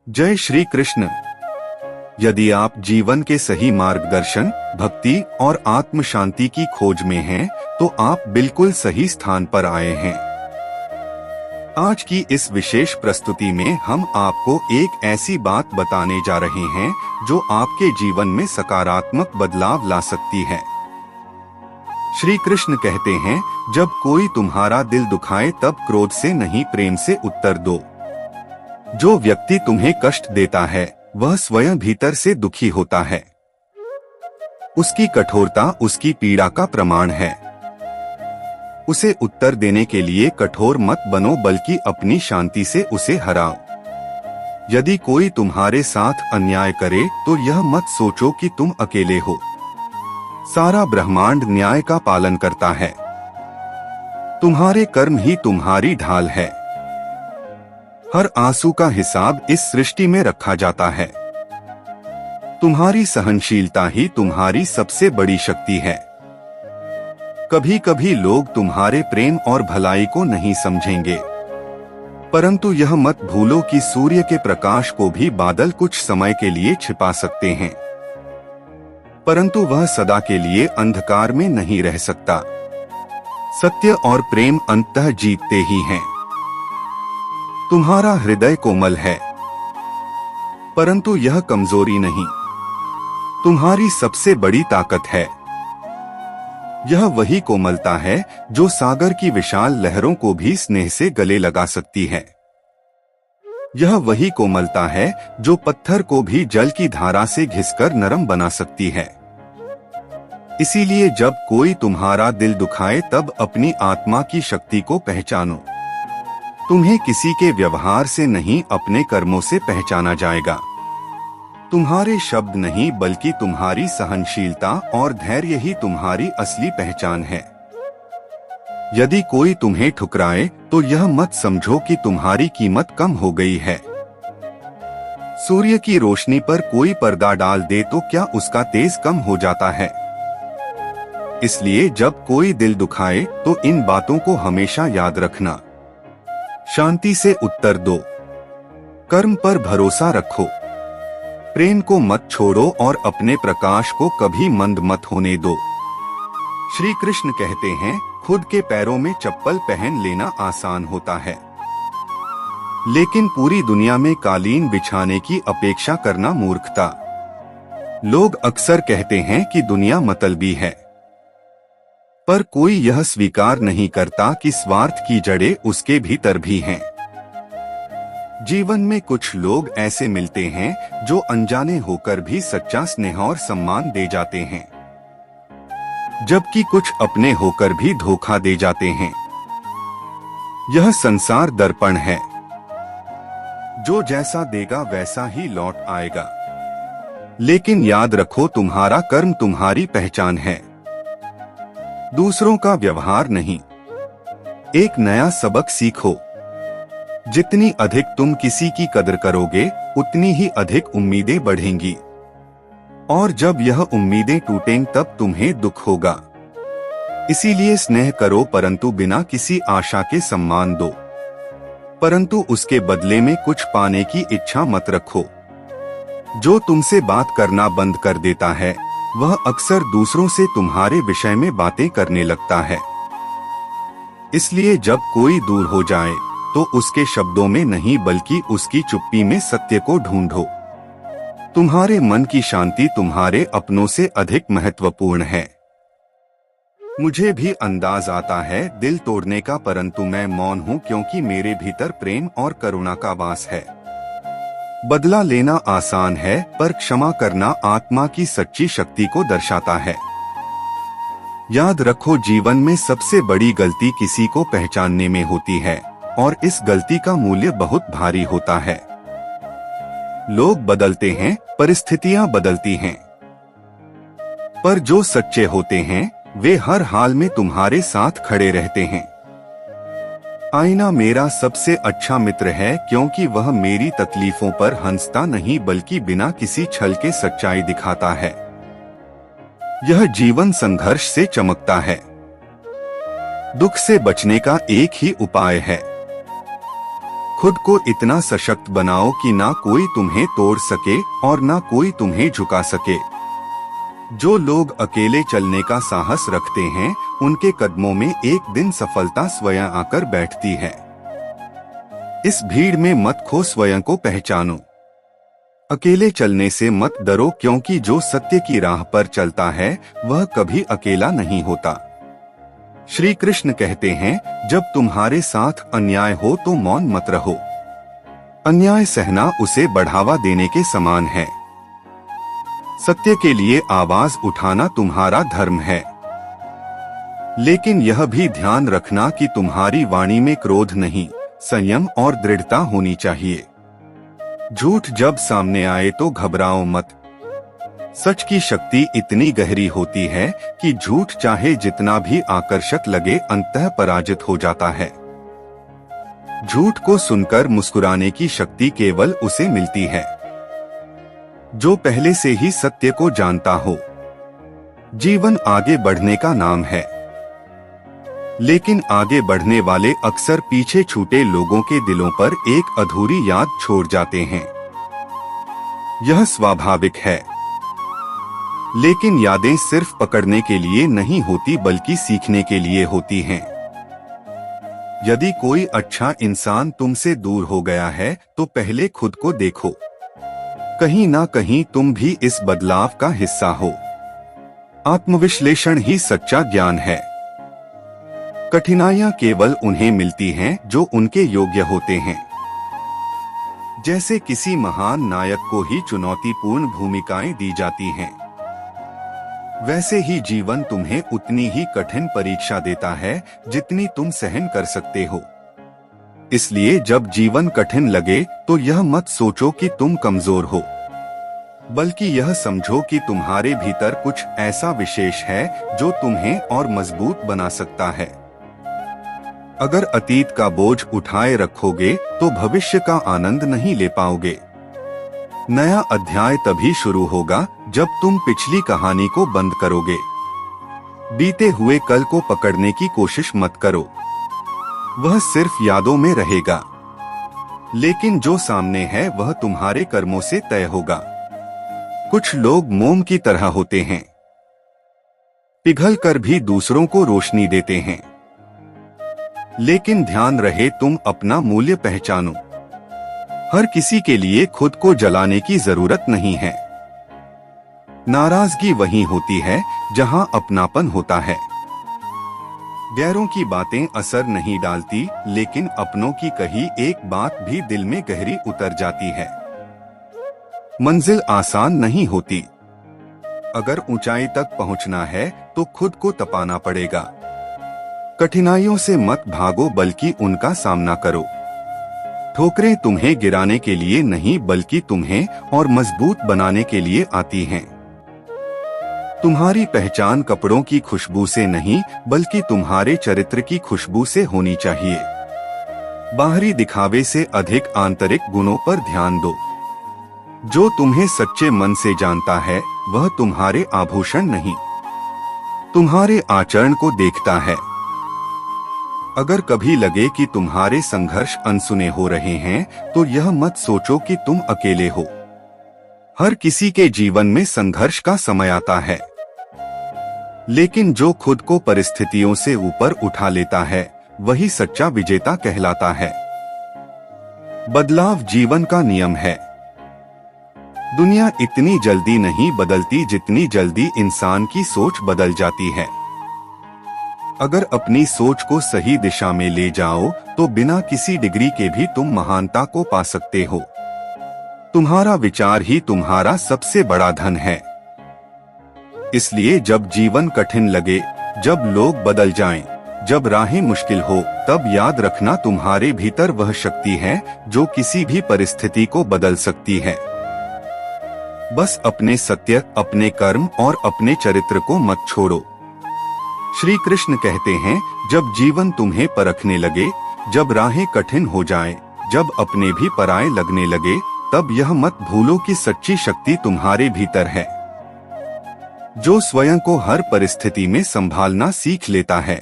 जय श्री कृष्ण। यदि आप जीवन के सही मार्गदर्शन, भक्ति और आत्म शांति की खोज में हैं, तो आप बिल्कुल सही स्थान पर आए हैं। आज की इस विशेष प्रस्तुति में हम आपको एक ऐसी बात बताने जा रहे हैं जो आपके जीवन में सकारात्मक बदलाव ला सकती है। श्री कृष्ण कहते हैं, जब कोई तुम्हारा दिल दुखाए तब क्रोध से नहीं प्रेम से उत्तर दो। जो व्यक्ति तुम्हें कष्ट देता है वह स्वयं भीतर से दुखी होता है। उसकी कठोरता उसकी पीड़ा का प्रमाण है। उसे उत्तर देने के लिए कठोर मत बनो, बल्कि अपनी शांति से उसे हराओ। यदि कोई तुम्हारे साथ अन्याय करे तो यह मत सोचो कि तुम अकेले हो। सारा ब्रह्मांड न्याय का पालन करता है। तुम्हारे कर्म ही तुम्हारी ढाल है। हर आंसू का हिसाब इस सृष्टि में रखा जाता है। तुम्हारी सहनशीलता ही तुम्हारी सबसे बड़ी शक्ति है। कभी कभी लोग तुम्हारे प्रेम और भलाई को नहीं समझेंगे, परंतु यह मत भूलो कि सूर्य के प्रकाश को भी बादल कुछ समय के लिए छिपा सकते हैं, परंतु वह सदा के लिए अंधकार में नहीं रह सकता। सत्य और प्रेम अंततः जीतते ही हैं। तुम्हारा हृदय कोमल है, परंतु यह कमजोरी नहीं, तुम्हारी सबसे बड़ी ताकत है। यह वही कोमलता है जो सागर की विशाल लहरों को भी स्नेह से गले लगा सकती है। यह वही कोमलता है जो पत्थर को भी जल की धारा से घिसकर नरम बना सकती है। इसीलिए जब कोई तुम्हारा दिल दुखाए तब अपनी आत्मा की शक्ति को पहचानो। तुम्हें किसी के व्यवहार से नहीं, अपने कर्मों से पहचाना जाएगा। तुम्हारे शब्द नहीं, बल्कि तुम्हारी सहनशीलता और धैर्य ही तुम्हारी असली पहचान है। यदि कोई तुम्हें ठुकराए तो यह मत समझो कि तुम्हारी कीमत कम हो गई है। सूर्य की रोशनी पर कोई पर्दा डाल दे तो क्या उसका तेज कम हो जाता है? इसलिए जब कोई दिल दुखाए तो इन बातों को हमेशा याद रखना। शांति से उत्तर दो, कर्म पर भरोसा रखो, प्रेम को मत छोड़ो और अपने प्रकाश को कभी मंद मत होने दो। श्री कृष्ण कहते हैं, खुद के पैरों में चप्पल पहन लेना आसान होता है, लेकिन पूरी दुनिया में कालीन बिछाने की अपेक्षा करना मूर्खता। लोग अक्सर कहते हैं कि दुनिया मतलबी है, पर कोई यह स्वीकार नहीं करता कि स्वार्थ की जड़ें उसके भीतर भी हैं। जीवन में कुछ लोग ऐसे मिलते हैं जो अनजाने होकर भी सच्चा स्नेह और सम्मान दे जाते हैं, जबकि कुछ अपने होकर भी धोखा दे जाते हैं। यह संसार दर्पण है, जो जैसा देगा वैसा ही लौट आएगा। लेकिन याद रखो, तुम्हारा कर्म तुम्हारी पहचान है, दूसरों का व्यवहार नहीं। एक नया सबक सीखो, जितनी अधिक तुम किसी की कदर करोगे उतनी ही अधिक उम्मीदें बढ़ेंगी, और जब यह उम्मीदें टूटेंगी तब तुम्हें दुख होगा। इसीलिए स्नेह करो, परंतु बिना किसी आशा के सम्मान दो, परंतु उसके बदले में कुछ पाने की इच्छा मत रखो। जो तुमसे बात करना बंद कर देता है वह अक्सर दूसरों से तुम्हारे विषय में बातें करने लगता है। इसलिए जब कोई दूर हो जाए तो उसके शब्दों में नहीं, बल्कि उसकी चुप्पी में सत्य को ढूंढो। तुम्हारे मन की शांति तुम्हारे अपनों से अधिक महत्वपूर्ण है। मुझे भी अंदाज आता है दिल तोड़ने का, परंतु मैं मौन हूँ क्योंकि मेरे भीतर प्रेम और करुणा का वास है। बदला लेना आसान है, पर क्षमा करना आत्मा की सच्ची शक्ति को दर्शाता है। याद रखो, जीवन में सबसे बड़ी गलती किसी को पहचानने में होती है, और इस गलती का मूल्य बहुत भारी होता है। लोग बदलते हैं, परिस्थितियां बदलती हैं, पर जो सच्चे होते हैं वे हर हाल में तुम्हारे साथ खड़े रहते हैं। आईना मेरा सबसे अच्छा मित्र है, क्योंकि वह मेरी तकलीफों पर हंसता नहीं, बल्कि बिना किसी छल के सच्चाई दिखाता है। यह जीवन संघर्ष से चमकता है। दुख से बचने का एक ही उपाय है, खुद को इतना सशक्त बनाओ कि ना कोई तुम्हें तोड़ सके और ना कोई तुम्हें झुका सके। जो लोग अकेले चलने का साहस रखते हैं, उनके कदमों में एक दिन सफलता स्वयं आकर बैठती है। इस भीड़ में मत खो स्वयं को पहचानो। अकेले चलने से मत डरो, क्योंकि जो सत्य की राह पर चलता है वह कभी अकेला नहीं होता। श्री कृष्ण कहते हैं, जब तुम्हारे साथ अन्याय हो तो मौन मत रहो। अन्याय सहना उसे बढ़ावा देने के समान है। सत्य के लिए आवाज उठाना तुम्हारा धर्म है। लेकिन यह भी ध्यान रखना कि तुम्हारी वाणी में क्रोध नहीं, संयम और दृढ़ता होनी चाहिए। झूठ जब सामने आए तो घबराओ मत। सच की शक्ति इतनी गहरी होती है कि झूठ चाहे जितना भी आकर्षक लगे, अंततः पराजित हो जाता है। झूठ को सुनकर मुस्कुराने की शक्ति केवल उसे मिलती है जो पहले से ही सत्य को जानता हो। जीवन आगे बढ़ने का नाम है, लेकिन आगे बढ़ने वाले अक्सर पीछे छूटे लोगों के दिलों पर एक अधूरी याद छोड़ जाते हैं। यह स्वाभाविक है, लेकिन यादें सिर्फ पकड़ने के लिए नहीं होती बल्कि सीखने के लिए होती हैं। यदि कोई अच्छा इंसान तुमसे दूर हो गया है तो पहले खुद को देखो। कहीं ना कहीं तुम भी इस बदलाव का हिस्सा हो। आत्मविश्लेषण ही सच्चा ज्ञान है। कठिनाइयां केवल उन्हें मिलती हैं जो उनके योग्य होते हैं। जैसे किसी महान नायक को ही चुनौतीपूर्ण भूमिकाएं दी जाती हैं, वैसे ही जीवन तुम्हें उतनी ही कठिन परीक्षा देता है जितनी तुम सहन कर सकते हो। इसलिए जब जीवन कठिन लगे तो यह मत सोचो कि तुम कमजोर हो, बल्कि यह समझो कि तुम्हारे भीतर कुछ ऐसा विशेष है जो तुम्हें और मजबूत बना सकता है। अगर अतीत का बोझ उठाए रखोगे तो भविष्य का आनंद नहीं ले पाओगे। नया अध्याय तभी शुरू होगा जब तुम पिछली कहानी को बंद करोगे। बीते हुए कल को पकड़ने की कोशिश मत करो, वह सिर्फ यादों में रहेगा। लेकिन जो सामने है वह तुम्हारे कर्मों से तय होगा। कुछ लोग मोम की तरह होते हैं, पिघलकर भी दूसरों को रोशनी देते हैं। लेकिन ध्यान रहे, तुम अपना मूल्य पहचानो। हर किसी के लिए खुद को जलाने की जरूरत नहीं है। नाराजगी वहीं होती है जहां अपनापन होता है। गैरों की बातें असर नहीं डालती, लेकिन अपनों की कही एक बात भी दिल में गहरी उतर जाती है। मंजिल आसान नहीं होती। अगर ऊंचाई तक पहुंचना है तो खुद को तपाना पड़ेगा। कठिनाइयों से मत भागो बल्कि उनका सामना करो। ठोकरें तुम्हें गिराने के लिए नहीं बल्कि तुम्हें और मजबूत बनाने के लिए आती हैं। तुम्हारी पहचान कपड़ों की खुशबू से नहीं बल्कि तुम्हारे चरित्र की खुशबू से होनी चाहिए। बाहरी दिखावे से अधिक आंतरिक गुणों पर ध्यान दो। जो तुम्हें सच्चे मन से जानता है वह तुम्हारे आभूषण नहीं, तुम्हारे आचरण को देखता है। अगर कभी लगे कि तुम्हारे संघर्ष अनसुने हो रहे हैं तो यह मत सोचो कि तुम अकेले हो। हर किसी के जीवन में संघर्ष का समय आता है, लेकिन जो खुद को परिस्थितियों से ऊपर उठा लेता है वही सच्चा विजेता कहलाता है। बदलाव जीवन का नियम है। दुनिया इतनी जल्दी नहीं बदलती जितनी जल्दी इंसान की सोच बदल जाती है। अगर अपनी सोच को सही दिशा में ले जाओ तो बिना किसी डिग्री के भी तुम महानता को पा सकते हो। तुम्हारा विचार ही तुम्हारा सबसे बड़ा धन है। इसलिए जब जीवन कठिन लगे, जब लोग बदल जाएं, जब राहें मुश्किल हो, तब याद रखना तुम्हारे भीतर वह शक्ति है जो किसी भी परिस्थिति को बदल सकती है। बस अपने सत्य, अपने कर्म और अपने चरित्र को मत छोड़ो। श्री कृष्ण कहते हैं, जब जीवन तुम्हें परखने लगे, जब राहें कठिन हो जाएं, जब अपने भी पराये लगने लगे, तब यह मत भूलो कि सच्ची शक्ति तुम्हारे भीतर है, जो स्वयं को हर परिस्थिति में संभालना सीख लेता है।